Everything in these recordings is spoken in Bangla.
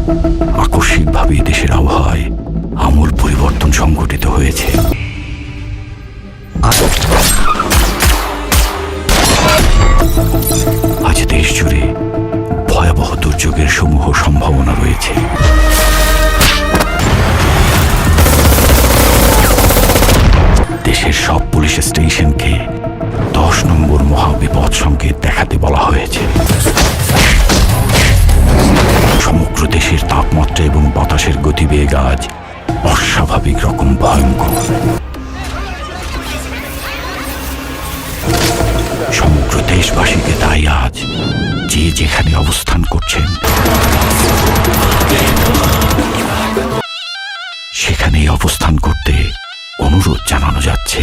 আকস্মিকভাবে দেশের আবহাওয়ায় আমূল পরিবর্তন সংঘটিত হয়েছে। আজ দেশ জুড়ে ভয়াবহ দুর্যোগের সমূহ সম্ভাবনা রয়েছে। দেশের সব পুলিশ স্টেশনকে 10 নম্বর মহাবিপদ সংকেত দেখাতে বলা হয়েছে। সমগ্র দেশের তাপমাত্রা এবং বাতাসের গতিবেগ আজ অস্বাভাবিক রকম ভয়ঙ্কর। সমগ্র দেশবাসীকে তাই আজ যে যেখানে অবস্থান করছেন সেখানেই অবস্থান করতে অনুরোধ জানানো যাচ্ছে।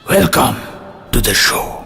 Welcome to the show.